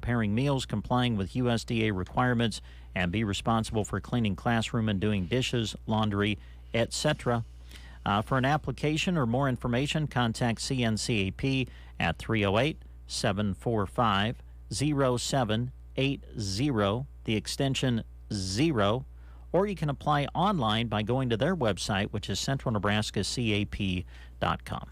preparing meals, complying with USDA requirements, and be responsible for cleaning classroom and doing dishes, laundry, etc. For an application or more information, contact CNCAP at 308-745-0780, the extension 0, or you can apply online by going to their website, which is centralnebraskacap.com.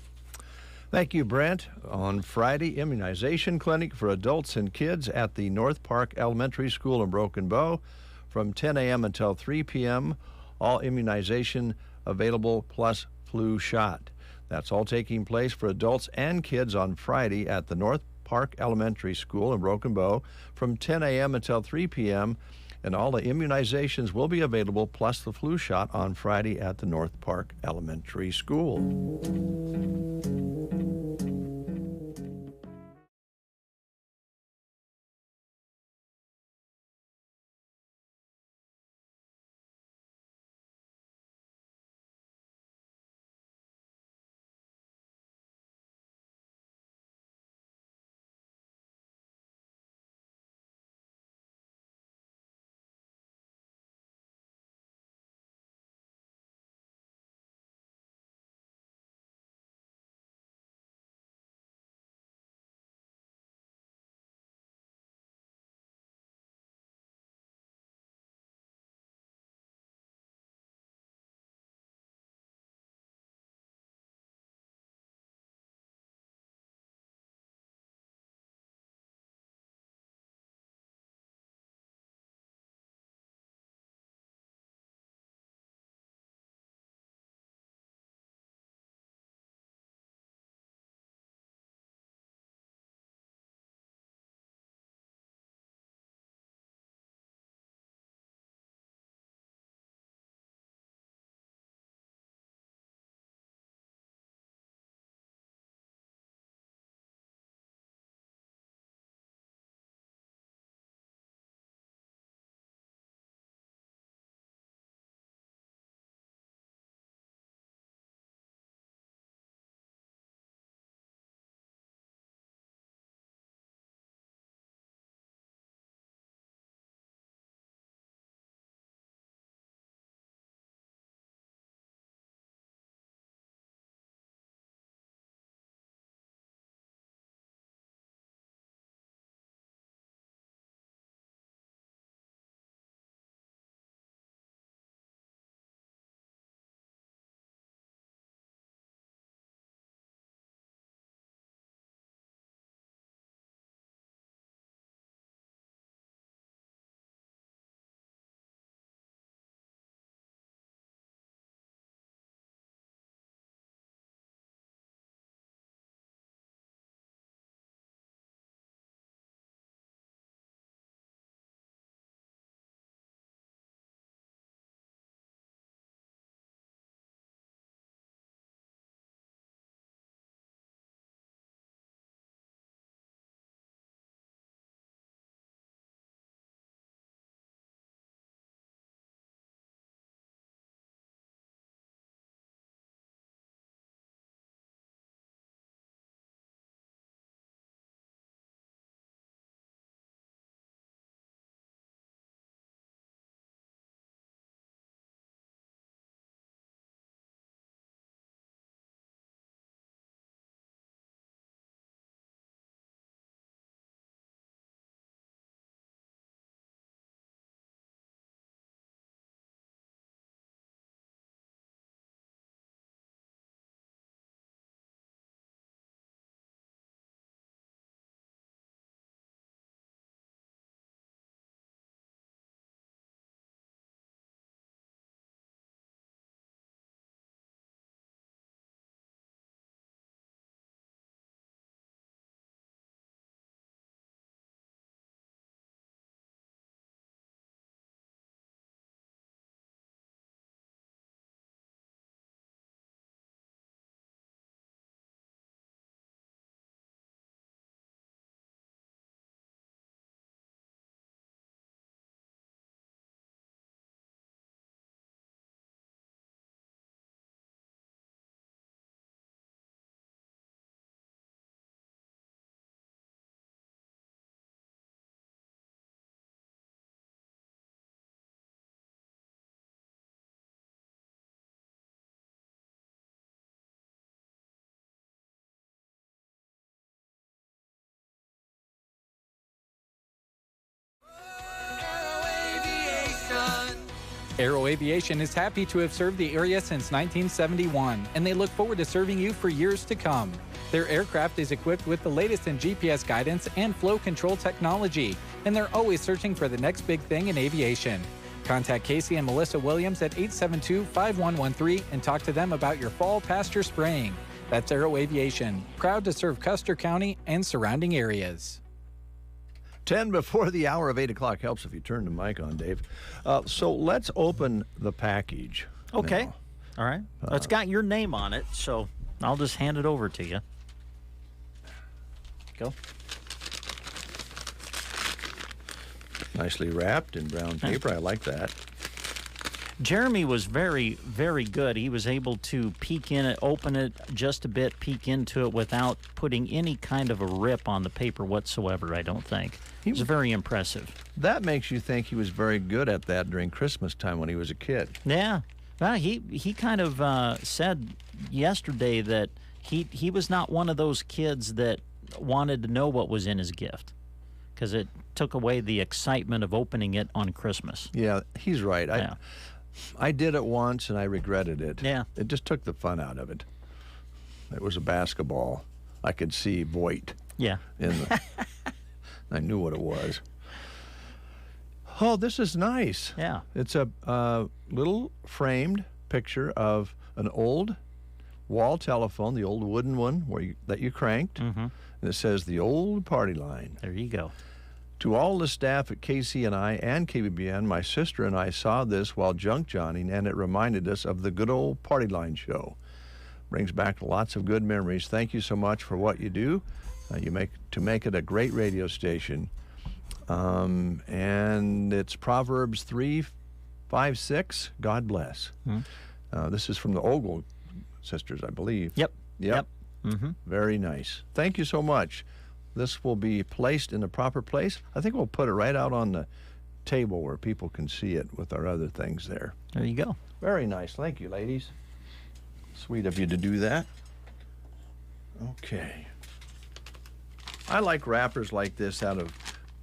Thank you, Brent. On Friday, immunization clinic for adults and kids at the North Park Elementary School in Broken Bow from 10 a.m. until 3 p.m. All immunization available plus flu shot. That's all taking place for adults and kids on Friday at the North Park Elementary School in Broken Bow from 10 a.m. until 3 p.m. And all the immunizations will be available plus the flu shot on Friday at the North Park Elementary School. Aero Aviation is happy to have served the area since 1971, and they look forward to serving you for years to come. Their aircraft is equipped with the latest in GPS guidance and flow control technology, and they're always searching for the next big thing in aviation. Contact Casey and Melissa Williams at 872-5113 and talk to them about your fall pasture spraying. That's Aero Aviation, proud to serve Custer County and surrounding areas. 10 before the hour of 8 o'clock. Helps if you turn the mic on, Dave. So let's open the package. Okay. now. All right. It's got your name on it, so I'll just hand it over to you. Go. Nicely wrapped in brown paper. I like that. Jeremy was very, very good. He was able to peek in it, open it just a bit, peek into it without putting any kind of a rip on the paper whatsoever, I don't think. He was very impressive. That makes you think he was very good at that during Christmas time when he was a kid. Yeah. Well, he kind of said yesterday that he was not one of those kids that wanted to know what was in his gift because it took away the excitement of opening it on Christmas. Yeah, he's right. Yeah. I did it once, and I regretted it. Yeah. It just took the fun out of it. It was a basketball. I could see Voight. Yeah. I knew what it was. Oh, this is nice. Yeah. It's a little framed picture of an old wall telephone, the old wooden one that you cranked. Mm-hmm. And it says, the old party line. There you go. To all the staff at KCNI and KBBN, my sister and I saw this while junk johnning, and it reminded us of the good old Party Line show. Brings back lots of good memories. Thank you so much for what you do. You make it a great radio station. And it's Proverbs 3:5-6. God bless. Mm-hmm. This is from the Ogle sisters, I believe. Yep. Mm-hmm. Very nice. Thank you so much. This will be placed in the proper place. I think we'll put it right out on the table where people can see it with our other things there. There you go. Very nice. Thank you, ladies. Sweet of you to do that. Okay. I like wrappers like this out of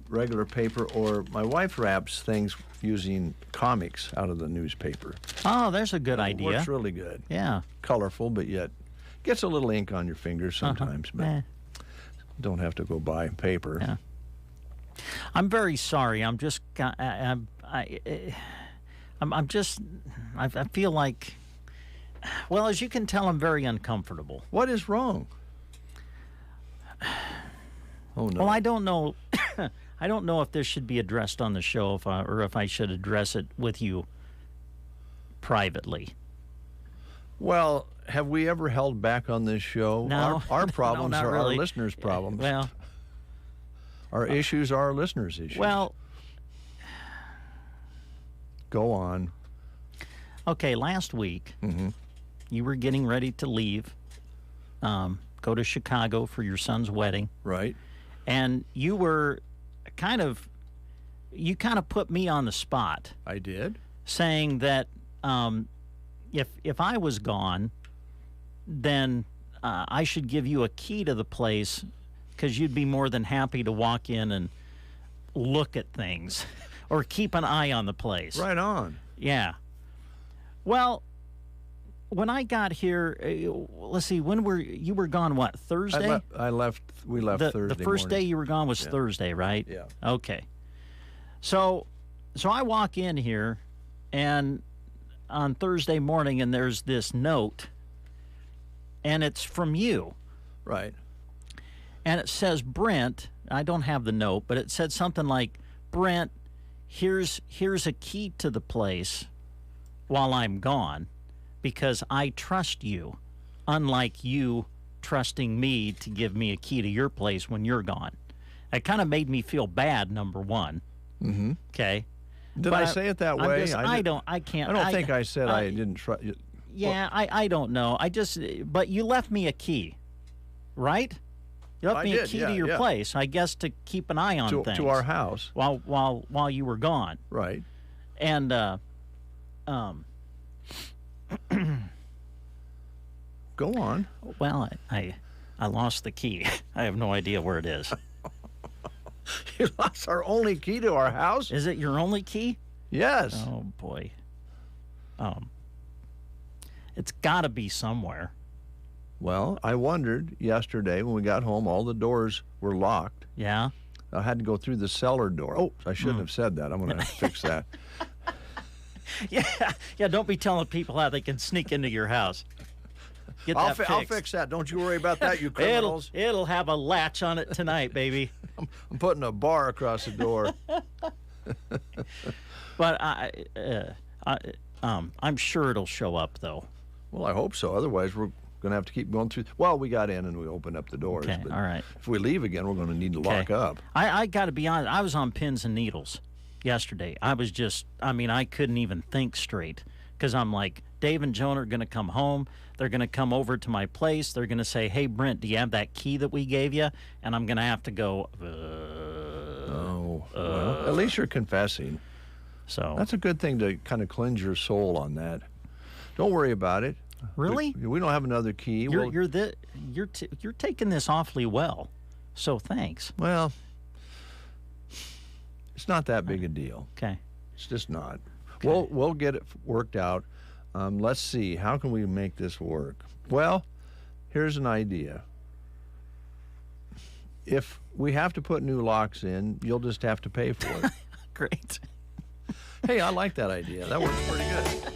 regular paper, or my wife wraps things using comics out of the newspaper. Oh, there's a good idea. Works really good. Yeah. Colorful, but yet gets a little ink on your fingers sometimes, but don't have to go buy paper. Yeah. I'm very sorry. I'm just, I feel like, well, as you can tell, I'm very uncomfortable. What is wrong? Oh, no. Well, I don't know. I don't know if this should be addressed on the show, or if I should address it with you privately. Well, have we ever held back on this show? No. Our problems no, not are really. our listeners' problems. Well, our issues are our listeners' issues. well, go on. okay, last week, you were getting ready to leave, go to Chicago for your son's wedding. Right. And you were you kind of put me on the spot. I did. Saying that if I was gone, then I should give you a key to the place because you'd be more than happy to walk in and look at things or keep an eye on the place. Right on. Yeah. Well, when I got here, let's see, you were gone, what, Thursday? We left Thursday The first morning. day you were gone was Thursday, right? Yeah. Okay. So I walk in here, and on Thursday morning, and there's this note, and it's from you. Right. And it says, Brent, I don't have the note, but it said something like, Brent, here's a key to the place while I'm gone, because I trust you, unlike you trusting me to give me a key to your place when you're gone. It kind of made me feel bad, number one. Mm-hmm. Okay. Did I say it that way? I don't think I said I didn't trust you. Yeah, I don't know. But you left me a key, right? You left me a key to your place, I guess, to keep an eye on things. To our house. While you were gone. Right. And, go on. Well, I lost the key. I have no idea where it is. You lost our only key to our house? Is it your only key? Yes. Oh, boy. It's got to be somewhere. Well, I wondered yesterday when we got home, all the doors were locked. Yeah? I had to go through the cellar door. Oh, I shouldn't have said that. I'm going to fix that. Yeah, don't be telling people how they can sneak into your house. Get that fixed. I'll fix that. Don't you worry about that, you criminals. It'll have a latch on it tonight, baby. I'm putting a bar across the door. But I'm sure it'll show up, though. Well, I hope so. Otherwise, we're going to have to keep going through. Well, we got in and we opened up the doors. Okay, but all right. If we leave again, we're going to need to lock up. I got to be honest. I was on pins and needles yesterday. I couldn't even think straight because I'm like, Dave and Joan are going to come home. They're going to come over to my place. They're going to say, hey, Brent, do you have that key that we gave you? And I'm going to have to go, well, at least you're confessing. So that's a good thing to kind of cleanse your soul on that. Don't worry about it. Really? We don't have another key. You're taking this awfully well. So thanks. Well, it's not that big a deal. Okay. It's just not. Okay. We'll get it worked out. Let's see. How can we make this work? Well, here's an idea. If we have to put new locks in, you'll just have to pay for it. Great. Hey, I like that idea. That works pretty good.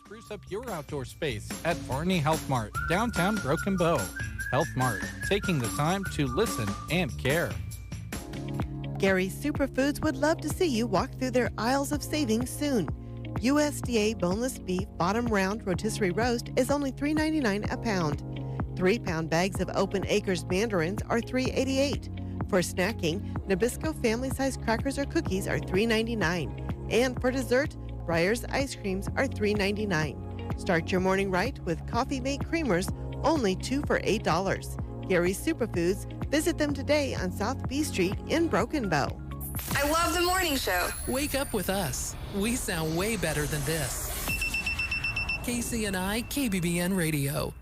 Spruce up your outdoor space at Varney Health Mart, downtown Broken Bow. Health Mart, taking the time to listen and care. Gary's Superfoods would love to see you walk through their aisles of savings soon. USDA boneless beef bottom round rotisserie roast is only $3.99 a pound. 3-pound bags of Open Acres mandarins are $3.88. For snacking, Nabisco family-sized crackers or cookies are $3.99. And for dessert, Breyer's ice creams are $3.99. Start your morning right with Coffee Mate Creamers, only 2 for $8. Gary's Superfoods. Visit them today on South B Street in Broken Bow. I love the morning show. Wake up with us. We sound way better than this. KCNI KBBN Radio.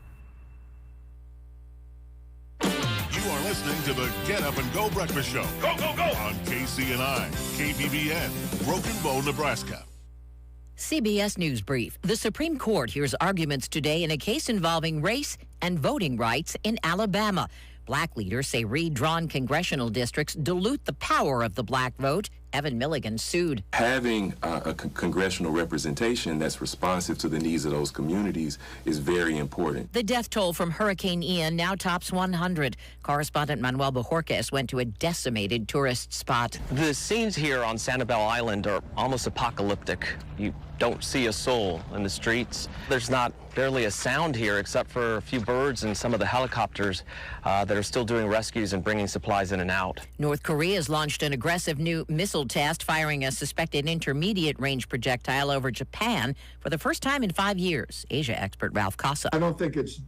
You are listening to the Get Up and Go Breakfast Show. Go, go, go! On KCNI, KBBN, Broken Bow, Nebraska. CBS News Brief. The Supreme Court hears arguments today in a case involving race and voting rights in Alabama. Black leaders say redrawn congressional districts dilute the power of the black vote. Evan Milligan sued. Having a congressional representation that's responsive to the needs of those communities is very important. The death toll from Hurricane Ian now tops 100. Correspondent Manuel Bojorquez went to a decimated tourist spot. The scenes here on Sanibel Island are almost apocalyptic. You don't see a soul in the streets. There's not barely a sound here except for a few birds and some of the helicopters that are still doing rescues and bringing supplies in and out. North Korea has launched an aggressive new missile test, firing a suspected intermediate-range projectile over Japan for the first time in 5 years. Asia expert Ralph Casa. I don't think it's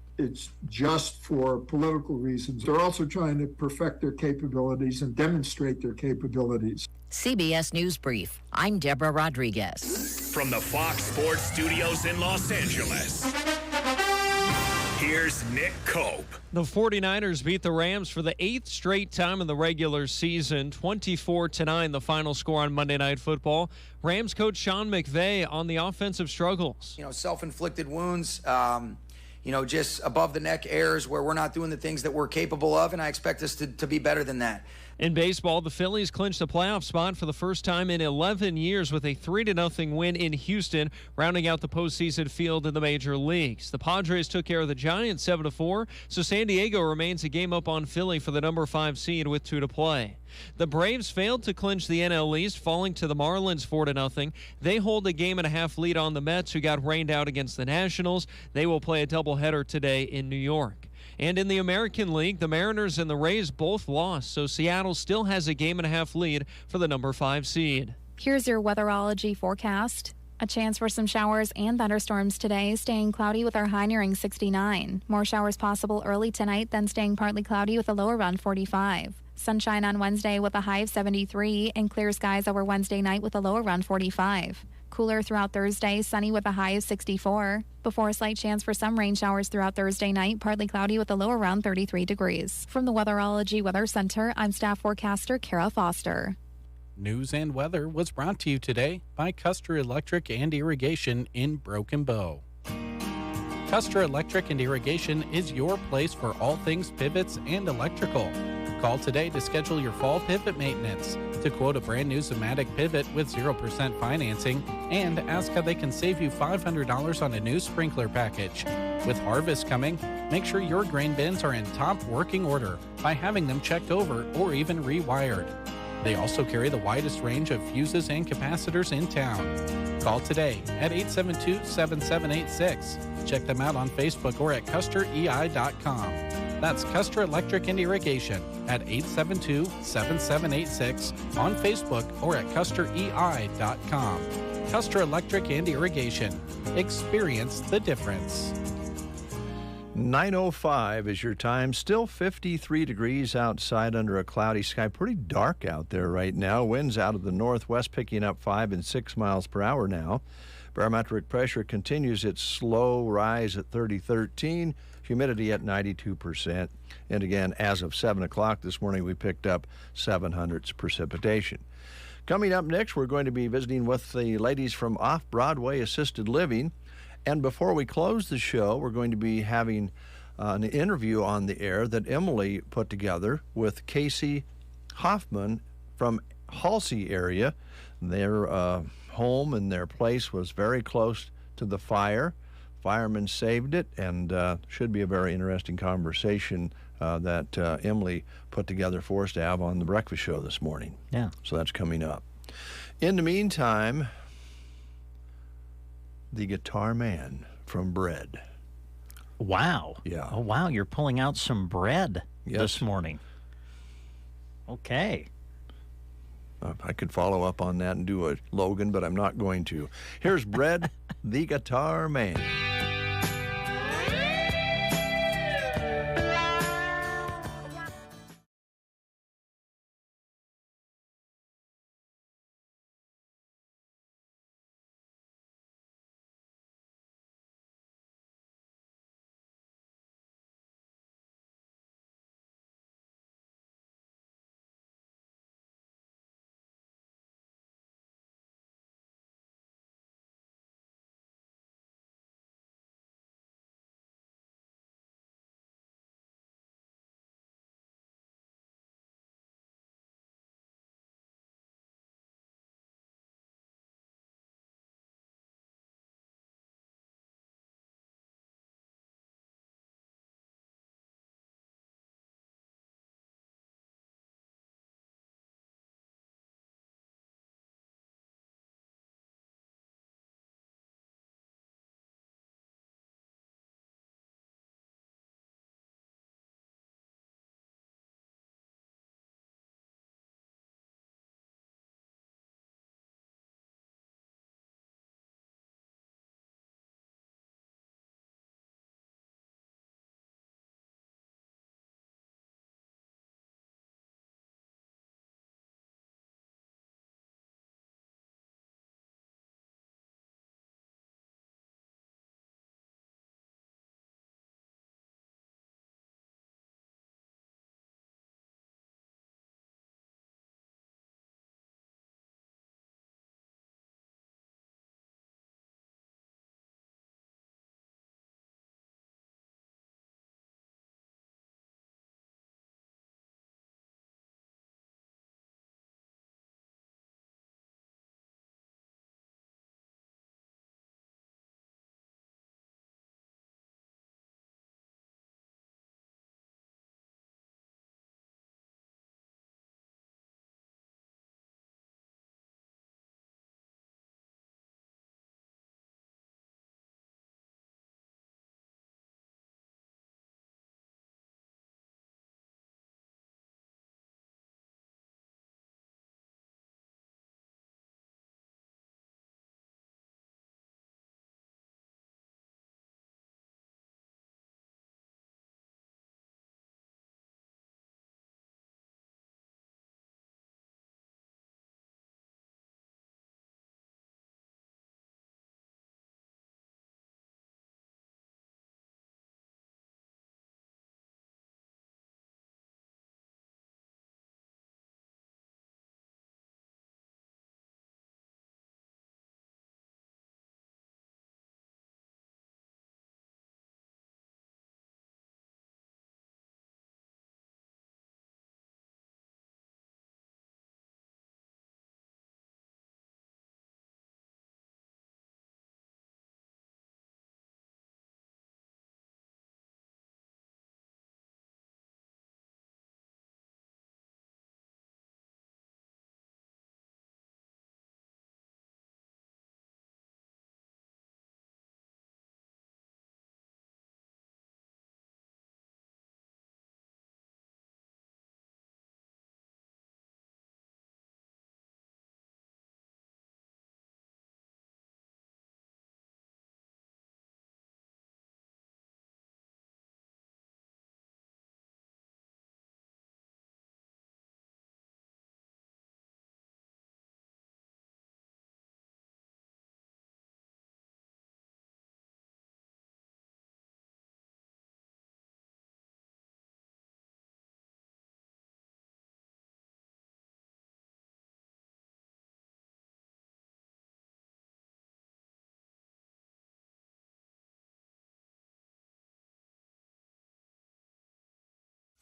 just for political reasons. They're also trying to perfect their capabilities and demonstrate their capabilities. CBS News Brief. I'm Deborah Rodriguez. From the Fox Sports Studios in Los Angeles, here's Nick Cope. The 49ers beat the Rams for the 8th straight time in the regular season, 24-9, the final score on Monday Night Football. Rams coach Sean McVay on the offensive struggles. Self-inflicted wounds, just above the neck errors where we're not doing the things that we're capable of, and I expect us to be better than that. In baseball, the Phillies clinched a playoff spot for the first time in 11 years with a 3-0 win in Houston, rounding out the postseason field in the major leagues. The Padres took care of the Giants 7-4, so San Diego remains a game up on Philly for the number 5 seed with 2 to play. The Braves failed to clinch the NL East, falling to the Marlins 4-0. They hold a game-and-a-half lead on the Mets, who got rained out against the Nationals. They will play a doubleheader today in New York. And in the American League, the Mariners and the Rays both lost, so Seattle still has a game-and-a-half lead for the number 5 seed. Here's your weatherology forecast. A chance for some showers and thunderstorms today, staying cloudy with our high nearing 69. More showers possible early tonight, then staying partly cloudy with a low around 45. Sunshine on Wednesday with a high of 73, and clear skies over Wednesday night with a low around 45. Cooler throughout Thursday, sunny with a high of 64. Before a slight chance for some rain showers throughout Thursday night, partly cloudy with a low around 33 degrees. From the Weatherology Weather Center, I'm staff forecaster Kara Foster. News and weather was brought to you today by Custer Electric and Irrigation in Broken Bow. Custer Electric and Irrigation is your place for all things pivots and electrical. Call today to schedule your fall pivot maintenance, to quote a brand new Zomatic pivot with 0% financing, and ask how they can save you $500 on a new sprinkler package. With harvest coming, make sure your grain bins are in top working order by having them checked over or even rewired. They also carry the widest range of fuses and capacitors in town. Call today at 872-7786. Check them out on Facebook or at custerei.com. That's Custer Electric and Irrigation at 872-7786 on Facebook or at custerei.com. Custer Electric and Irrigation. Experience the difference. 9:05 is your time. Still 53 degrees outside under a cloudy sky. Pretty dark out there right now. Winds out of the northwest picking up 5 and 6 miles per hour now. Barometric pressure continues its slow rise at 3013. Humidity at 92%. And again, as of 7 o'clock this morning, we picked up 7/100 precipitation. Coming up next, we're going to be visiting with the ladies from Off-Broadway Assisted Living. And before we close the show, we're going to be having an interview on the air that Emily put together with Casey Hoffman from Halsey area. Their home and their place was very close to the fire. Firemen saved it, and should be a very interesting conversation that Emily put together for us to have on the breakfast show this morning. Yeah. So that's coming up. In the meantime, the Guitar Man from Bread. Wow. Yeah. Oh, wow. You're pulling out some bread this morning. Okay. I could follow up on that and do a Logan, but I'm not going to. Here's Bread, the Guitar Man.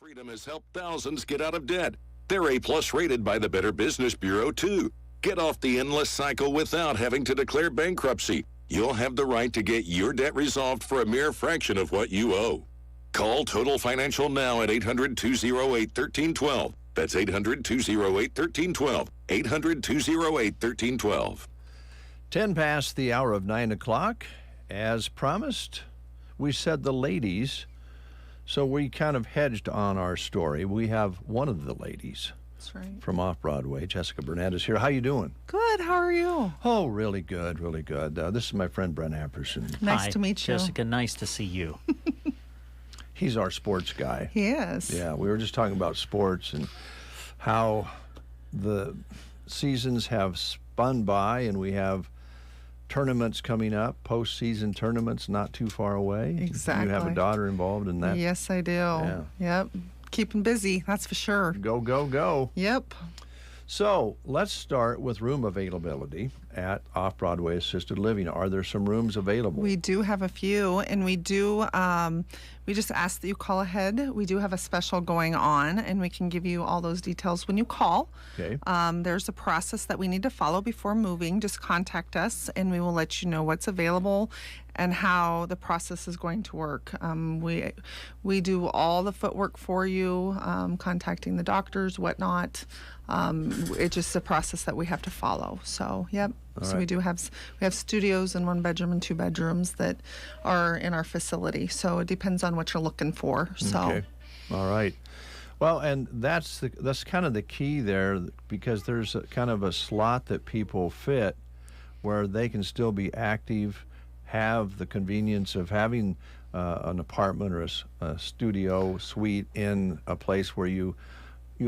Freedom has helped thousands get out of debt. They're A+ rated by the Better Business Bureau, too. Get off the endless cycle without having to declare bankruptcy. you'll have the right to get your debt resolved for a mere fraction of what you owe. Call Total Financial now at 800-208-1312. That's 800-208-1312. 800-208-1312. 10 past the hour of 9 o'clock. As promised, we said the ladies, so we kind of hedged on our story. We have one of the ladies. That's right. From Off-Broadway. Jessica Burnett is here. How you doing? Good. How are you? Oh, really good, really good. This is my friend Brent Apperson. Nice to meet you. Jessica, nice to see you. He's our sports guy. He is. Yeah, we were just talking about sports and how the seasons have spun by, and we have tournaments coming up, postseason tournaments not too far away. Exactly. You have a daughter involved in that? Yes, I do. Yeah. Yep. Keeping busy, that's for sure. Go, go, go. Yep. So let's start with room availability at Off-Broadway Assisted Living. Are there some rooms available? We do have a few, and we do, we just ask that you call ahead. We do have a special going on, and we can give you all those details when you call. Okay. There's a process that we need to follow before moving. Just contact us, and we will let you know what's available and how the process is going to work. We do all the footwork for you, contacting the doctors, whatnot. It's just a process that we have to follow. So, yep. All so right. we have studios and 1 bedroom and 2 bedrooms that are in our facility. So it depends on what you're looking for. So. Okay. All right. Well, and that's kind of the key there, because there's kind of a slot that people fit where they can still be active, have the convenience of having an apartment or a studio suite in a place where you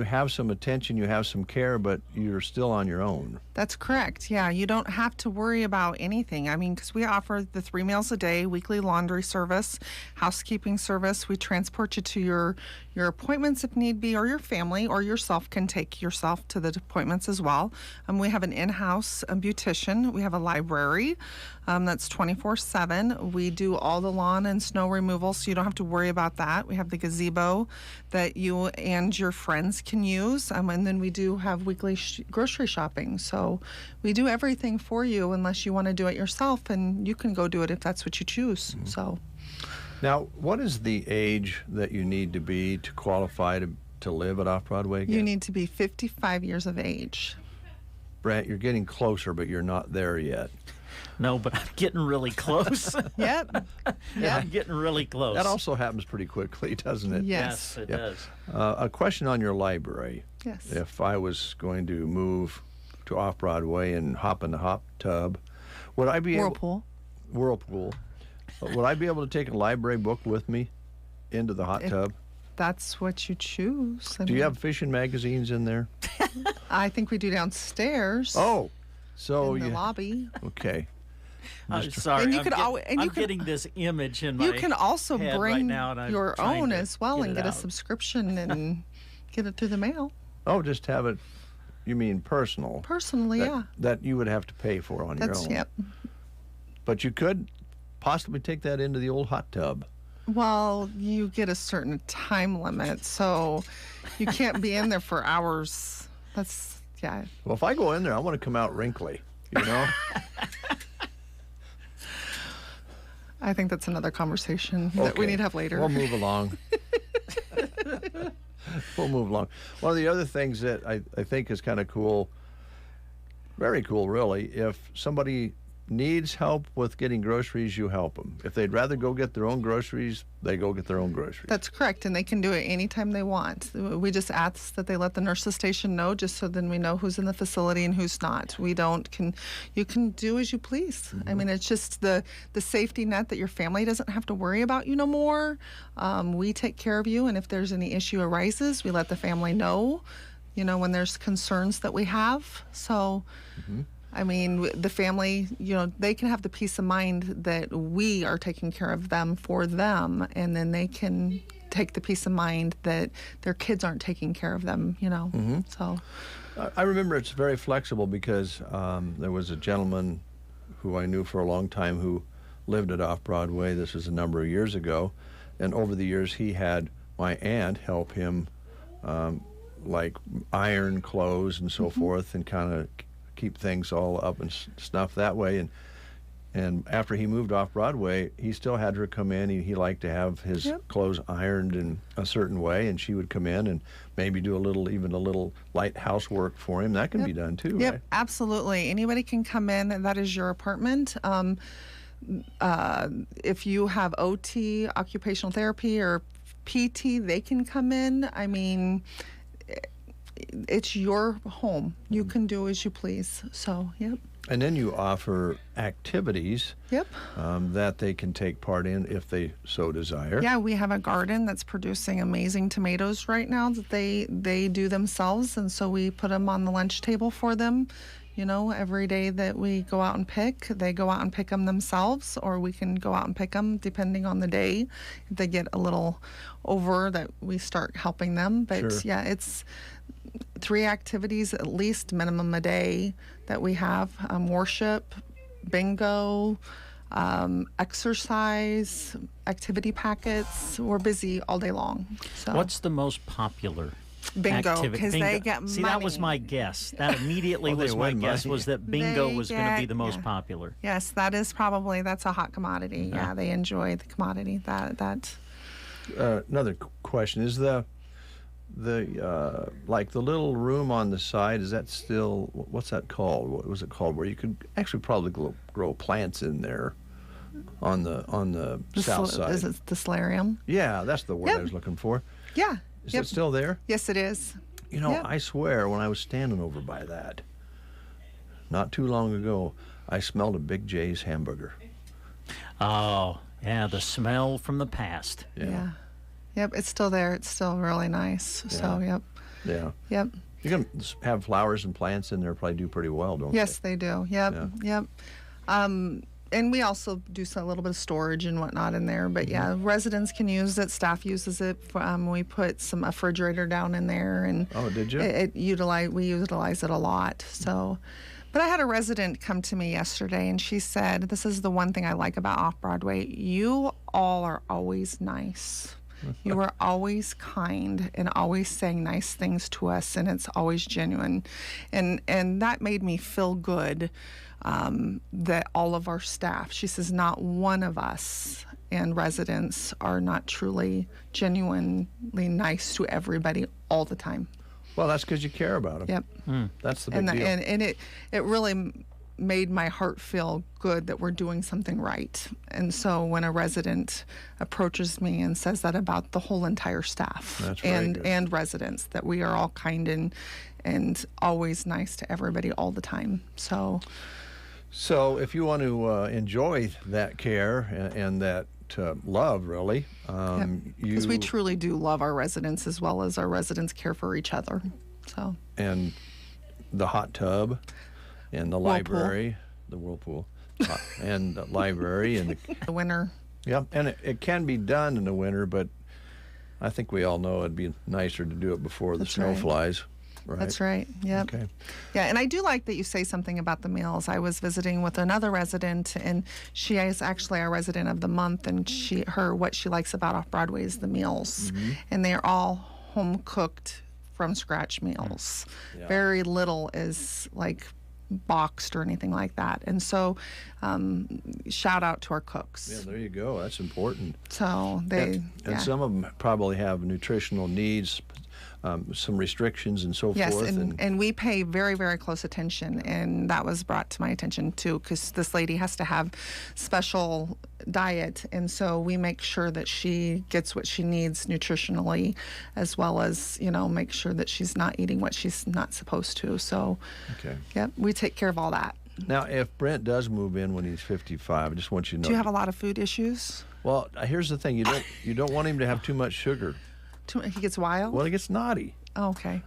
have some attention, you have some care, but you're still on your own. That's correct. Yeah, you don't have to worry about anything. I mean, because we offer the 3 meals a day, weekly laundry service, housekeeping service. We transport you to your appointments if need be, or your family or yourself can take yourself to the appointments as well. We have an in-house beautician. We have a library that's 24/7. We do all the lawn and snow removal, so you don't have to worry about that. We have the gazebo that you and your friends can use, and then we do have weekly grocery shopping. So we do everything for you unless you want to do it yourself, and you can go do it if that's what you choose. Mm-hmm. So. Now, what is the age that you need to be to qualify to live at Off-Broadway again? You need to be 55 years of age. Brent, you're getting closer, but you're not there yet. No, but I'm getting really close. Yep. Yeah, I'm getting really close. That also happens pretty quickly, doesn't it? Yes, it does. A question on your library. Yes. If I was going to move to Off-Broadway and hop in the hot tub, would I be Whirlpool. Whirlpool. Would I be able to take a library book with me into the hot tub? That's what you choose. Do you have fishing magazines in there? I think we do downstairs. Oh, so in the lobby. Okay. I'm sorry. And you I'm could always, and you can, getting this image in my You can also head bring right now, and I'm your trying own to as well get and it get a out. subscription and get it through the mail. Oh, just have it. You mean personal? Personally, yeah. That you would have to pay for on your own. Yep. But you could possibly take that into the old hot tub. Well, you get a certain time limit, so you can't be in there for hours. That's, yeah. Well, if I go in there, I want to come out wrinkly, you know? I think that's another conversation that we Okay. need to have later. We'll move along. We'll move along. One of the other things that I think is kind of cool, very cool really, if somebody needs help with getting groceries, you help them. If they'd rather go get their own groceries, they go get their own groceries. That's correct, and they can do it anytime they want. We just ask that they let the nurses station know, just so then we know who's in the facility and who's not. You can do as you please. I mean, it's just the safety net that your family doesn't have to worry about you no more. We take care of you, and if there's any issue arises, we let the family know, when there's concerns that we have. So, I mean, the family, they can have the peace of mind that we are taking care of them for them, and then they can take the peace of mind that their kids aren't taking care of them, So I remember it's very flexible because there was a gentleman who I knew for a long time who lived at Off-Broadway. This was a number of years ago. And over the years, he had my aunt help him, like iron clothes and so forth, and kind of keep things all up and snuff that way. And after he moved off Broadway, he still had her come in. He liked to have his clothes ironed in a certain way, and she would come in and maybe do even a little light housework for him. That can be done too, right? Absolutely. Anybody can come in. That is your apartment. If you have OT, occupational therapy, or PT, they can come in. I mean, it's your home. You can do as you please. So, And then you offer activities that they can take part in if they so desire. Yeah, we have a garden that's producing amazing tomatoes right now that they do themselves, and so we put them on the lunch table for them. You know, every day that we go out and pick, they go out and pick them themselves, or we can go out and pick them depending on the day. If they get a little over, that we start helping them. But yeah, it's 3 activities at least minimum a day that we have: worship, bingo, exercise, activity packets. We're busy all day long. So what's the most popular bingo? Because they get money. See, that was my guess. That immediately was my guess, was that bingo was going to be the most popular. Yes, that's a hot commodity. Yeah, they enjoy the commodity. Another question is the like the little room on the side, is that still, what's that called? What was it called? Where you could actually probably grow plants in there on the south side. Is it the solarium? Yeah, that's the word I was looking for. Yeah. Is it still there? Yes, it is. You know, I swear when I was standing over by that, not too long ago, I smelled a Big J's hamburger. Oh, yeah, the smell from the past. Yeah. Yep, it's still there. It's still really nice. Yeah. So, Yeah. Yep. You can have flowers and plants in there, probably do pretty well, don't they? Yes, they do. Yep. Yep. And we also do a little bit of storage and whatnot in there. But yeah, residents can use it. Staff uses it. We put a refrigerator down in there, and did you? We utilize it a lot. So, but I had a resident come to me yesterday, and she said, "This is the one thing I like about Off-Broadway. You all are always nice. You are always kind and always saying nice things to us, and it's always genuine," and that made me feel good. That all of our staff, she says, not one of us and residents are not truly, genuinely nice to everybody all the time. Well, that's because you care about them. Yep. That's the big deal. And it really made my heart feel good that we're doing something right. And so when a resident approaches me and says that about the whole entire staff and residents, that we are all kind and always nice to everybody all the time. So if you want to enjoy that care and that love, really, because we truly do love our residents as well as our residents care for each other. So, and the hot tub and the library, the whirlpool, and the library and the winter. Yeah, and it can be done in the winter, but I think we all know it'd be nicer to do it before the snow flies. Right. That's right. Yep. Okay. Yeah, and I do like that you say something about the meals. I was visiting with another resident, and she is actually our resident of the month, and what she likes about Off-Broadway is the meals, and they are all home cooked from scratch meals. Yeah. Very little is like boxed or anything like that. And so shout out to our cooks. Yeah, there you go. That's important. So and some of them probably have nutritional needs, some restrictions and so forth. Yes, and we pay very, very close attention, and that was brought to my attention too, because this lady has to have special diet, and so we make sure that she gets what she needs nutritionally, as well as, make sure that she's not eating what she's not supposed to. So, we take care of all that. Now, if Brent does move in when he's 55, I just want you to know. Do you have a lot of food issues? Well, here's the thing: you don't want him to have too much sugar. He gets wild? Well, he gets naughty. Oh, okay.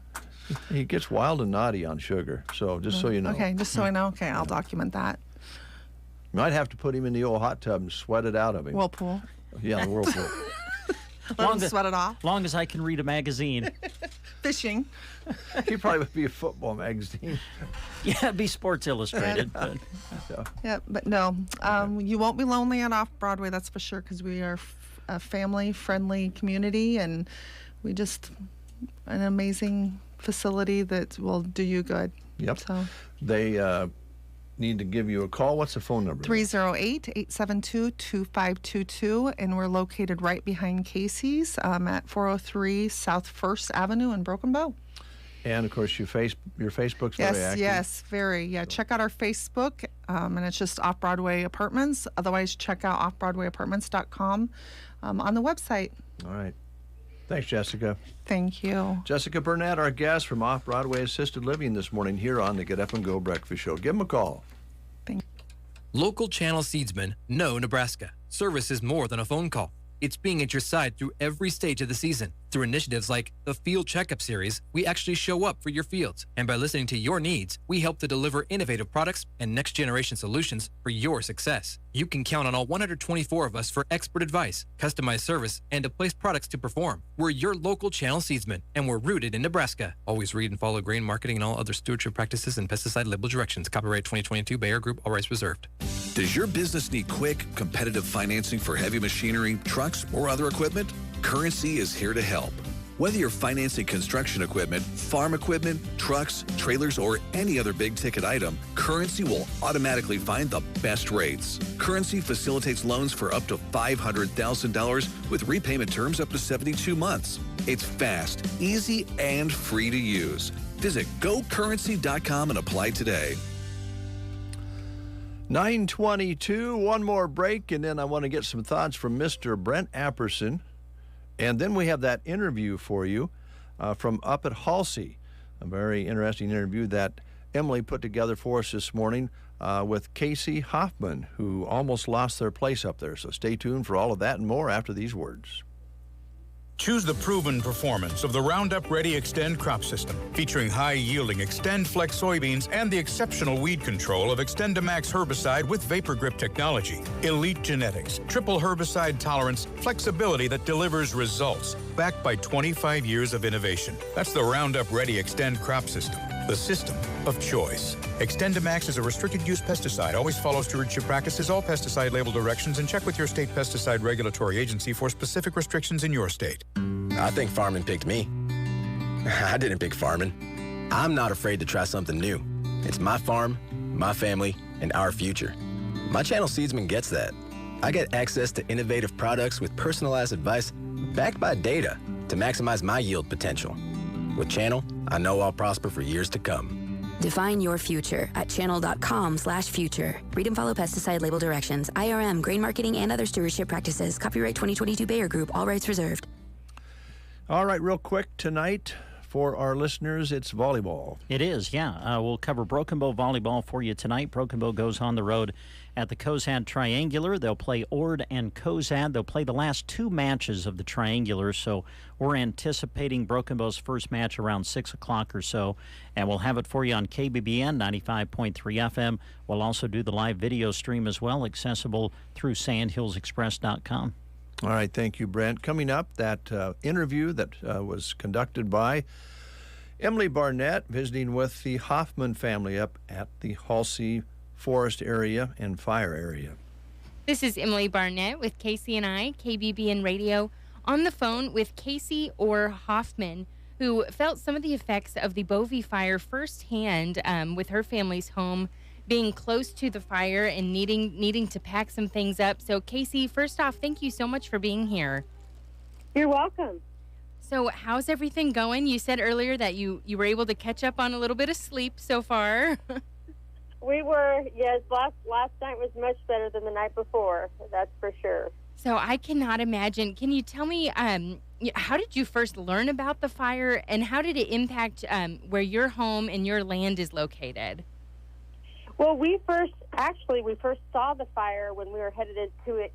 He gets wild and naughty on sugar. So just so you know. Okay, just so I know. Okay, I'll document that. You might have to put him in the old hot tub and sweat it out of him. Whirlpool. Yeah, the whirlpool. Let him sweat it off. Long as I can read a magazine. Fishing. He probably would be a football magazine. Yeah, it'd be Sports Illustrated. But no, you won't be lonely on Off-Broadway, that's for sure, because we are a family-friendly community, and we just an amazing facility that will do you good. Yep. So need to give you a call. What's the phone number? 308-872-2522, and we're located right behind Casey's at 403 South 1st Avenue in Broken Bow. And, of course, your Facebook's very active. Yes, very. Yeah, check out our Facebook, and it's just Off-Broadway Apartments. Otherwise, check out offbroadwayapartments.com on the website. All right. Thanks, Jessica. Thank you. Jessica Burnett, our guest from Off-Broadway Assisted Living this morning here on the Get Up and Go Breakfast Show. Give them a call. Local channel seedsmen know Nebraska. Service is more than a phone call. It's being at your side through every stage of the season. Through initiatives like the Field Checkup Series, we actually show up for your fields. And by listening to your needs, we help to deliver innovative products and next-generation solutions for your success. You can count on all 124 of us for expert advice, customized service, and to place products to perform. We're your local channel seedsmen, and we're rooted in Nebraska. Always read and follow grain marketing and all other stewardship practices and pesticide label directions. Copyright 2022, Bayer Group, all rights reserved. Does your business need quick, competitive financing for heavy machinery, trucks, or other equipment? Currency is here to help. Whether you're financing construction equipment, farm equipment, trucks, trailers, or any other big-ticket item, Currency will automatically find the best rates. Currency facilitates loans for up to $500,000 with repayment terms up to 72 months. It's fast, easy, and free to use. Visit gocurrency.com and apply today. 9:22, one more break, and then I want to get some thoughts from Mr. Brent Apperson. And then we have that interview for you from up at Halsey, a very interesting interview that Emily put together for us this morning with Casey Hoffman, who almost lost their place up there. So stay tuned for all of that and more after these words. Choose the proven performance of the Roundup Ready Extend crop system, featuring high-yielding Extend Flex soybeans and the exceptional weed control of XtendiMax herbicide with Vapor Grip technology. Elite genetics, triple herbicide tolerance, flexibility that delivers results, backed by 25 years of innovation. That's the Roundup Ready Extend crop system, the system of choice. XtendiMax is a restricted-use pesticide. Always follow stewardship practices, all pesticide label directions, and check with your state pesticide regulatory agency for specific restrictions in your state. I think farming picked me. I didn't pick farming. I'm not afraid to try something new. It's my farm, my family, and our future. My Channel Seedsman gets that. I get access to innovative products with personalized advice backed by data to maximize my yield potential. With Channel, I know I'll prosper for years to come. Define your future at channel.com/future. Read and follow pesticide label directions, IRM, grain marketing, and other stewardship practices. Copyright 2022 Bayer Group, all rights reserved. All right, real quick tonight for our listeners, it's volleyball. It is, yeah. We'll cover Broken Bow volleyball for you tonight. Broken Bow goes on the road at the Cozad Triangular. They'll play Ord and Cozad. They'll play the last two matches of the Triangular, so we're anticipating Broken Bow's first match around 6 o'clock or so, and we'll have it for you on KBBN 95.3 FM. We'll also do the live video stream as well, accessible through sandhillsexpress.com. All right, thank you, Brent. Coming up, that interview that was conducted by Emily Barnett, visiting with the Hoffman family up at the Halsey Forest area and fire area. This is Emily Barnett with KCNI, KBBN Radio, on the phone with Casey Orr Hoffman, who felt some of the effects of the Bovie fire firsthand with her family's home being close to the fire and needing to pack some things up. So, Casey, first off, thank you so much for being here. You're welcome. So, how's everything going? You said earlier that you were able to catch up on a little bit of sleep so far. We were, yes. Last night was much better than the night before, that's for sure. So, I cannot imagine. Can you tell me, how did you first learn about the fire, and how did it impact where your home and your land is located? Well, we first saw the fire when we were headed into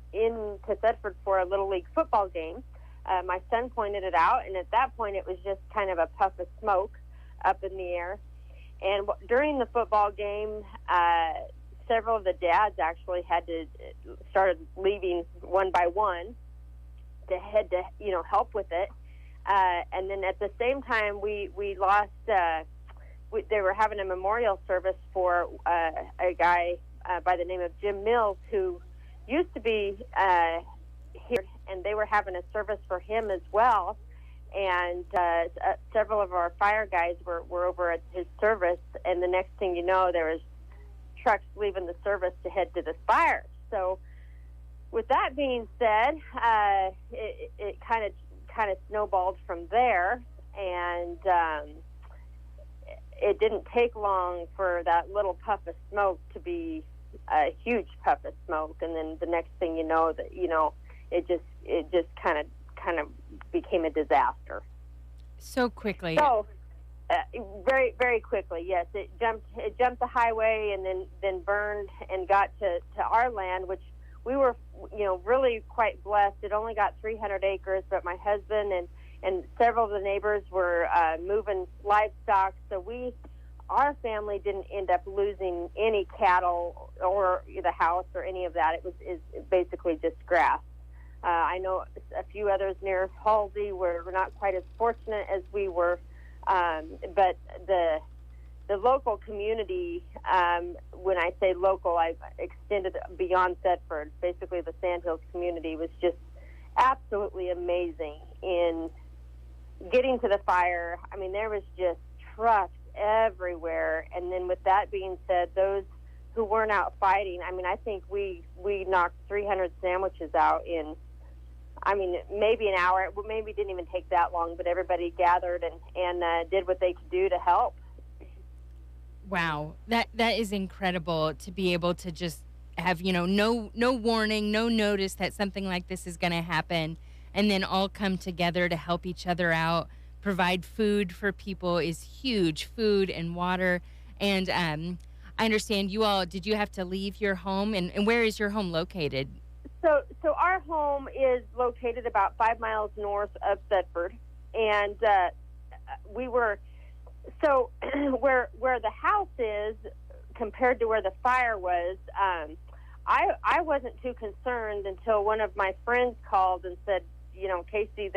Thetford for a Little League football game. My son pointed it out, and at that point it was just kind of a puff of smoke up in the air. And during the football game, several of the dads actually started leaving one by one to head to, help with it. And then at the same time, we lost... they were having a memorial service for a guy by the name of Jim Mills, who used to be here, and they were having a service for him as well. And several of our fire guys were over at his service, and the next thing you know, there was trucks leaving the service to head to this fire. So with that being said, it kind of snowballed from there, and it didn't take long for that little puff of smoke to be a huge puff of smoke, and then the next thing you know, it just kind of became a disaster. So quickly. So very, very quickly. Yes, it jumped the highway and then burned and got to our land, which we were really quite blessed. It only got 300 acres, but my husband and several of the neighbors were moving livestock, so our family didn't end up losing any cattle or the house or any of that. It was basically just grass. I know a few others near Halsey were not quite as fortunate as we were, but the local community, when I say local, I've extended beyond Thetford. Basically, the Sandhills community was just absolutely amazing in getting to the fire. I mean, there was just trucks everywhere. And then with that being said, those who weren't out fighting, I mean, I think we knocked 300 sandwiches out in, maybe an hour. It maybe didn't even take that long, but everybody gathered and did what they could do to help. Wow, that is incredible to be able to just have, no warning, no notice that something like this is going to happen, and then all come together to help each other out. Provide food for people is huge, food and water. And I understand did you have to leave your home? And where is your home located? So our home is located about 5 miles north of Thetford. And we were, so where the house is compared to where the fire was, I wasn't too concerned until one of my friends called and said, Casey,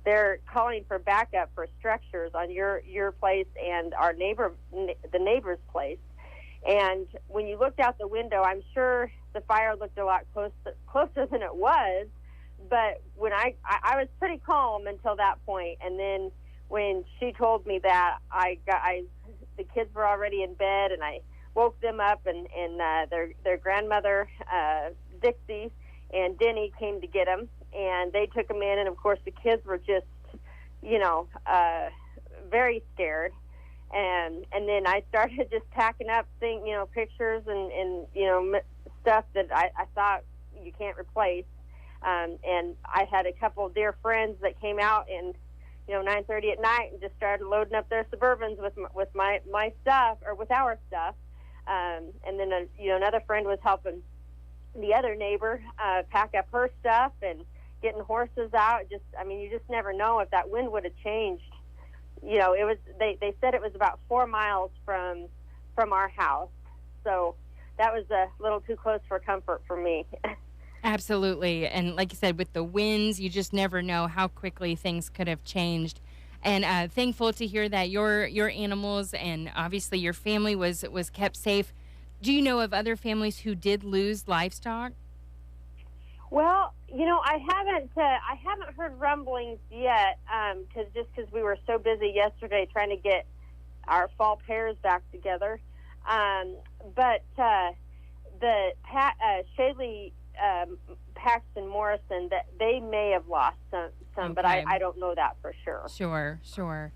they're calling for backup for structures on your place and the neighbor's place. And when you looked out the window, I'm sure the fire looked a lot closer than it was. But when I was pretty calm until that point, and then when she told me that, the kids were already in bed, and I woke them up, and their grandmother Dixie and Denny came to get them, and they took them in, and of course the kids were just, very scared. And then I started just packing up pictures and stuff that I thought you can't replace. And I had a couple of dear friends that came out and 9:30 at night and just started loading up their Suburbans with my stuff, or with our stuff. And then another friend was helping the other neighbor pack up her stuff and getting horses out. You just never know if that wind would have changed. It was they said it was about 4 miles from our house, so that was a little too close for comfort for me. Absolutely. And like you said, with the winds, you just never know how quickly things could have changed. And thankful to hear that your animals and obviously your family was kept safe. Do you know of other families who did lose livestock? Well, I haven't heard rumblings yet, because we were so busy yesterday trying to get our fall pairs back together. But the Shaley, Paxton, Morrison, that they may have lost some, Okay. But I don't know that for sure. Sure.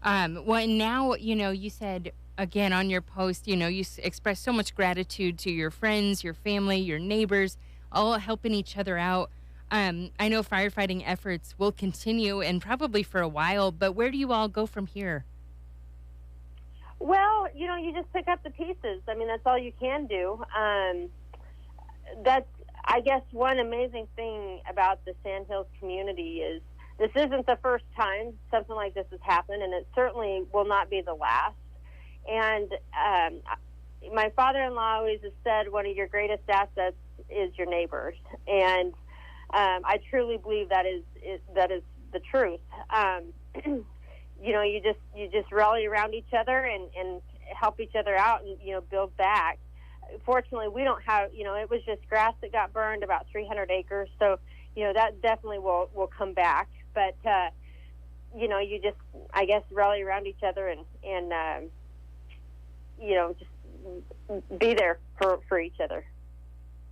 Well, and now, you said, again, on your post, you expressed so much gratitude to your friends, your family, your neighbors, all helping each other out. I know firefighting efforts will continue and probably for a while, but where do you all go from here? Well, you just pick up the pieces. That's all you can do. That's, I guess, one amazing thing about the Sandhills community is this isn't the first time something like this has happened, and it certainly will not be the last. And my father-in-law always has said one of your greatest assets is your neighbors, and I truly believe that is the truth. You just rally around each other and help each other out and build back. Fortunately, we don't have it was just grass that got burned, about 300 acres, so that definitely will come back. But you just, I guess, rally around each other and just be there for each other.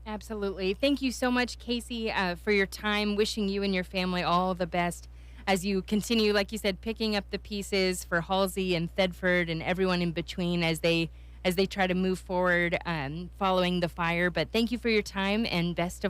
Absolutely. Thank you so much, Casey, for your time. Wishing you and your family all the best as you continue, like you said, picking up the pieces for Halsey and Thedford and everyone in between as they try to move forward following the fire. But thank you for your time and best of